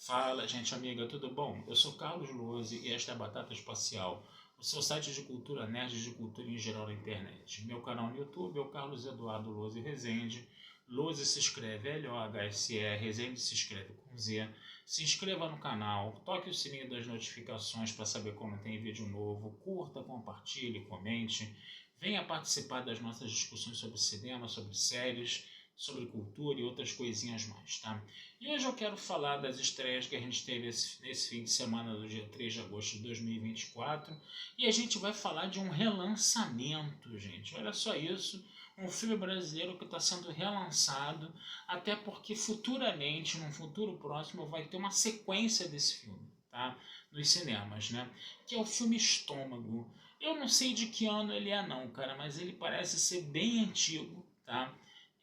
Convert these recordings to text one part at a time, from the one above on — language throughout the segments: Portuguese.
Fala, gente amiga, tudo bom? Eu sou Carlos Luozi e esta é a Batata Espacial, o seu site de cultura nerd e de cultura em geral na internet. Meu canal no YouTube é o Carlos Eduardo Luozi Rezende. Luozi se escreve L-O-H-S-E, Rezende se escreve com Z. Se inscreva no canal, toque o sininho das notificações para saber quando tem vídeo novo, curta, compartilhe, comente. Venha participar das nossas discussões sobre cinema, sobre séries, sobre cultura e outras coisinhas mais, tá? E hoje eu quero falar das estreias que a gente teve nesse fim de semana do dia 3 de agosto de 2024 e a gente vai falar de um relançamento, gente. Olha só isso, um filme brasileiro que está sendo relançado, até porque futuramente, num futuro próximo, vai ter uma sequência desse filme, tá? Nos cinemas, né? Que é o filme Estômago. Eu não sei de que ano ele é não, cara, mas ele parece ser bem antigo, tá?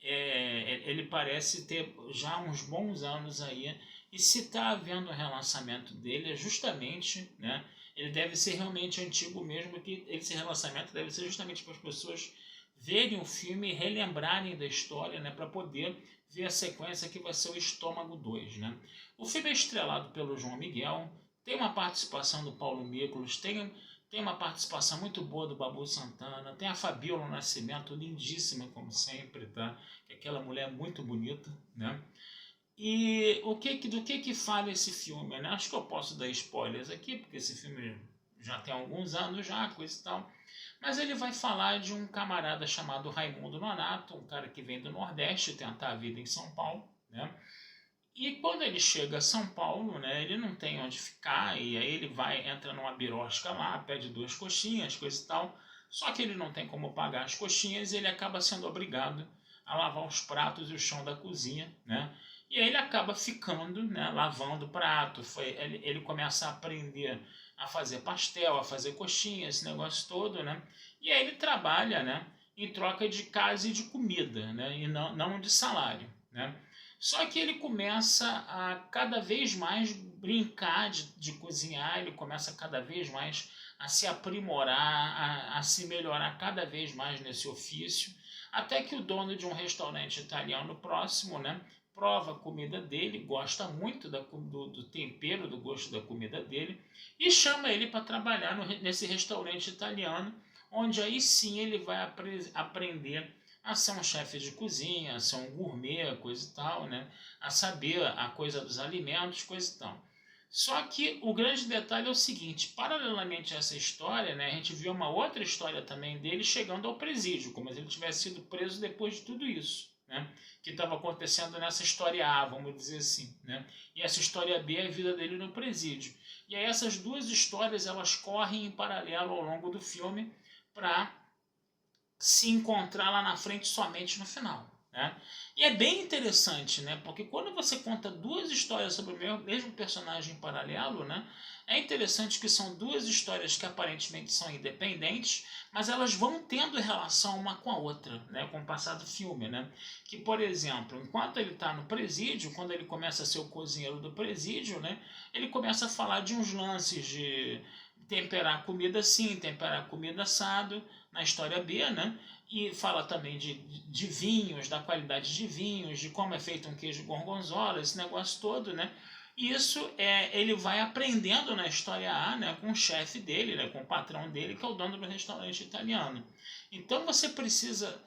Ele parece ter já uns bons anos aí, e se está havendo um relançamento dele é justamente, né, ele deve ser realmente antigo mesmo, que esse relançamento deve ser justamente para as pessoas verem o filme e relembrarem da história, né, para poder ver a sequência que vai ser o Estômago 2, né. O filme é estrelado pelo João Miguel, tem uma participação do Paulo Miklos, tem uma participação muito boa do Babu Santana, tem a Fabíola Nascimento, lindíssima como sempre, tá? Que é aquela mulher muito bonita, né? E do que fala esse filme, né? Acho que eu posso dar spoilers aqui, porque esse filme já tem alguns anos já, coisa e tal. Mas ele vai falar de um camarada chamado Raimundo Nonato, um cara que vem do Nordeste tentar a vida em São Paulo, né? E quando ele chega a São Paulo, né, ele não tem onde ficar, e aí ele entra numa birosca lá, pede 2 coxinhas, coisa e tal. Só que ele não tem como pagar as coxinhas e ele acaba sendo obrigado a lavar os pratos e o chão da cozinha, né? E aí ele acaba ficando, né, lavando prato. Ele começa a aprender a fazer pastel, a fazer coxinha, esse negócio todo, né? E aí ele trabalha, né, em troca de casa e de comida, né? E não de salário, né? Só que ele começa a cada vez mais brincar de cozinhar, ele começa cada vez mais a se aprimorar, a se melhorar cada vez mais nesse ofício, até que o dono de um restaurante italiano próximo, né, prova a comida dele, gosta muito do tempero, do gosto da comida dele, e chama ele para trabalhar nesse restaurante italiano, onde aí sim ele vai aprender a ser um chefe de cozinha, a ser um gourmet, coisa e tal, né? A saber a coisa dos alimentos, coisa e tal. Só que o grande detalhe é o seguinte, paralelamente a essa história, né, a gente viu uma outra história também dele chegando ao presídio, como se ele tivesse sido preso depois de tudo isso, né, que estava acontecendo nessa história A, vamos dizer assim, né, e essa história B é a vida dele no presídio. E aí essas duas histórias, elas correm em paralelo ao longo do filme para se encontrar lá na frente somente no final, né? E é bem interessante, né? Porque quando você conta duas histórias sobre o mesmo personagem em paralelo, né? É interessante que são duas histórias que aparentemente são independentes, mas elas vão tendo relação uma com a outra, né? Com o passar do filme, né? Que, por exemplo, enquanto ele está no presídio, quando ele começa a ser o cozinheiro do presídio, né? Ele começa a falar de uns lances de temperar comida assim, temperar comida assado, na história B, né? E fala também de vinhos, da qualidade de vinhos, de como é feito um queijo gorgonzola, esse negócio todo, né? E isso ele vai aprendendo na história A, né, com o chefe dele, né, com o patrão dele, que é o dono do restaurante italiano. Então você precisa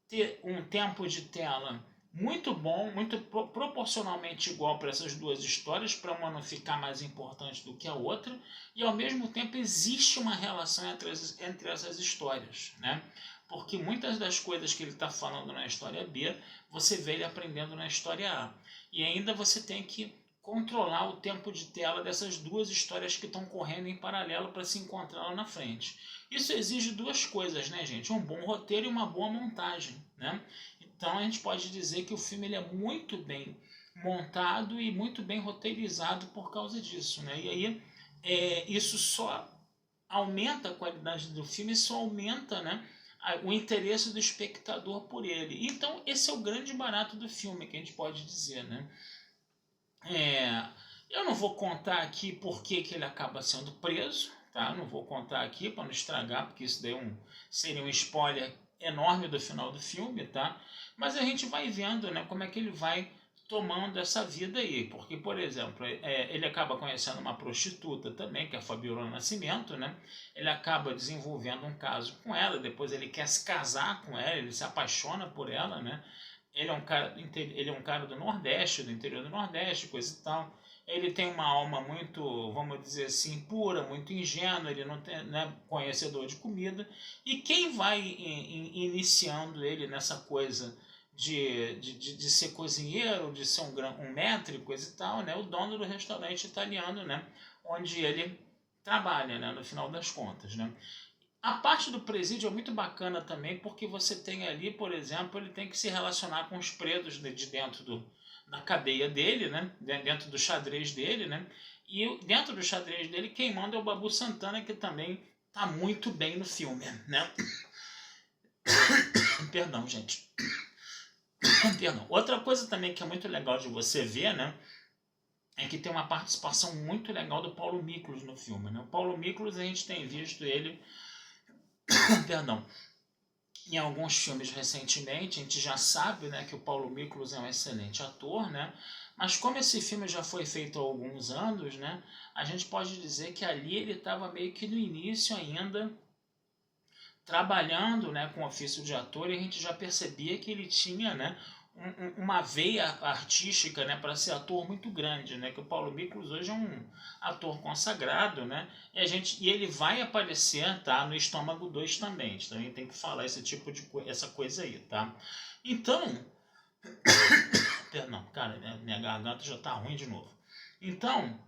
ter um tempo de tela muito bom, muito proporcionalmente igual para essas duas histórias, para uma não ficar mais importante do que a outra, e ao mesmo tempo existe uma relação entre essas histórias, né? Porque muitas das coisas que ele está falando na história B, você vê ele aprendendo na história A. E ainda você tem que controlar o tempo de tela dessas duas histórias que estão correndo em paralelo para se encontrar lá na frente. Isso exige duas coisas, né, gente? Um bom roteiro e uma boa montagem, né? Então a gente pode dizer que o filme ele é muito bem montado e muito bem roteirizado por causa disso, né? E aí isso só aumenta a qualidade do filme, só aumenta, né, o interesse do espectador por ele. Então esse é o grande barato do filme, que a gente pode dizer, né? Eu não vou contar aqui por que ele acaba sendo preso, tá? Não vou contar aqui para não estragar, porque isso daí seria um spoiler enorme do final do filme, tá? Mas a gente vai vendo, né, como é que ele vai tomando essa vida aí, porque, por exemplo, ele acaba conhecendo uma prostituta também, que é a Fabiola Nascimento, né? Ele acaba desenvolvendo um caso com ela, depois ele quer se casar com ela, ele se apaixona por ela, né? Ele é um cara do Nordeste, do interior do Nordeste, coisa e tal. Ele tem uma alma muito, vamos dizer assim, pura, muito ingênua, ele não tem, né, conhecedor de comida. E quem vai iniciando ele nessa coisa de ser cozinheiro, de ser um maître, coisa e tal, né? O dono do restaurante italiano, né? Onde ele trabalha, né? No final das contas, né? A parte do presídio é muito bacana também, porque você tem ali, por exemplo, ele tem que se relacionar com os presos de dentro da cadeia dele, né? Dentro do xadrez dele, né? E dentro do xadrez dele, quem manda é o Babu Santana, que também tá muito bem no filme, né? Perdão, gente. Perdão. Outra coisa também que é muito legal de você ver, né? É que tem uma participação muito legal do Paulo Miklos no filme, né? O Paulo Miklos, a gente tem visto ele, perdão, em alguns filmes recentemente. A gente já sabe, né, que o Paulo Miklos é um excelente ator, né? Mas como esse filme já foi feito há alguns anos, né? A gente pode dizer que ali ele estava meio que no início ainda, trabalhando, né, com o ofício de ator, e a gente já percebia que ele tinha, né, uma veia artística, né, para ser ator muito grande, né, que o Paulo Miklos hoje é um ator consagrado, né, e ele vai aparecer, tá, no Estômago 2 também. A gente também tem que falar essa coisa aí, tá? Então, perdão, cara, minha garganta já tá ruim de novo. Então,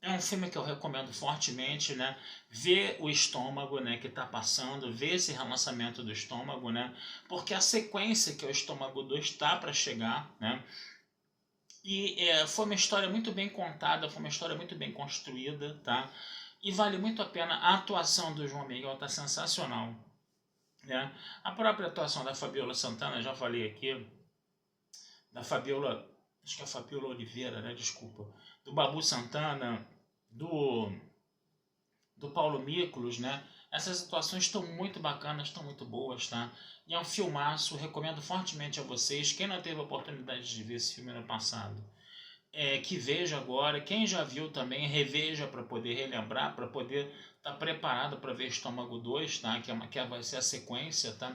é um filme que eu recomendo fortemente, né? Ver o Estômago, né, que está passando, ver esse relançamento do Estômago, né? Porque a sequência que é o Estômago 2 está para chegar, né? E foi uma história muito bem contada, foi uma história muito bem construída, tá? E vale muito a pena. A atuação do João Miguel está sensacional, né? A própria atuação da Fabiola Santana, já falei aqui, da Fabiola, acho que é a Fabiola Oliveira, né? Desculpa. Do Babu Santana, do Paulo Miklos, né? Essas situações estão muito bacanas, estão muito boas, tá? E é um filmaço, recomendo fortemente a vocês. Quem não teve a oportunidade de ver esse filme no passado, que veja agora. Quem já viu também, reveja para poder relembrar, para poder estar preparado para ver Estômago 2, tá? Que vai ser a sequência, tá?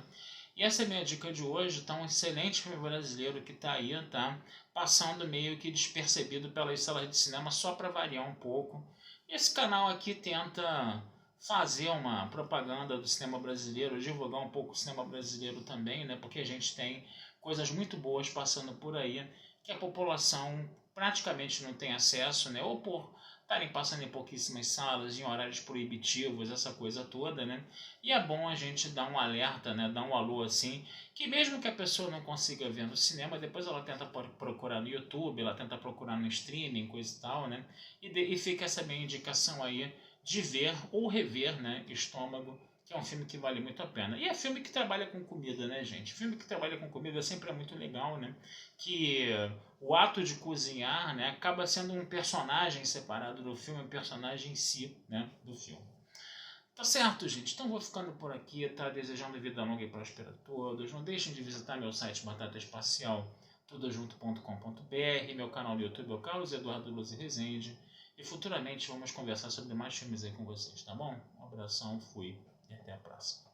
E essa é a minha dica de hoje, tá? Um excelente filme brasileiro que tá aí, tá? Passando meio que despercebido pelas salas de cinema, só para variar um pouco. Esse canal aqui tenta fazer uma propaganda do cinema brasileiro, divulgar um pouco o cinema brasileiro também, né? Porque a gente tem coisas muito boas passando por aí, que a população praticamente não tem acesso, né? Ou por estarem passando em pouquíssimas salas, em horários proibitivos, essa coisa toda, né? E é bom a gente dar um alerta, né? Dar um alô assim, que mesmo que a pessoa não consiga ver no cinema, depois ela tenta procurar no YouTube, ela tenta procurar no streaming, coisa e tal, né? E fica essa minha indicação aí de ver ou rever, né? Estômago, que é um filme que vale muito a pena. E é filme que trabalha com comida, né, gente? Filme que trabalha com comida sempre é muito legal, né? Que o ato de cozinhar, né, acaba sendo um personagem separado do filme, um personagem em si, né, do filme. Tá certo, gente? Então vou ficando por aqui, tá? Desejando vida longa e próspera a todos. Não deixem de visitar meu site Batata Espacial, tudojunto.com.br, meu canal no YouTube é o Carlos Eduardo Luz e Rezende. E futuramente vamos conversar sobre mais filmes aí com vocês, tá bom? Um abração, fui e até a próxima.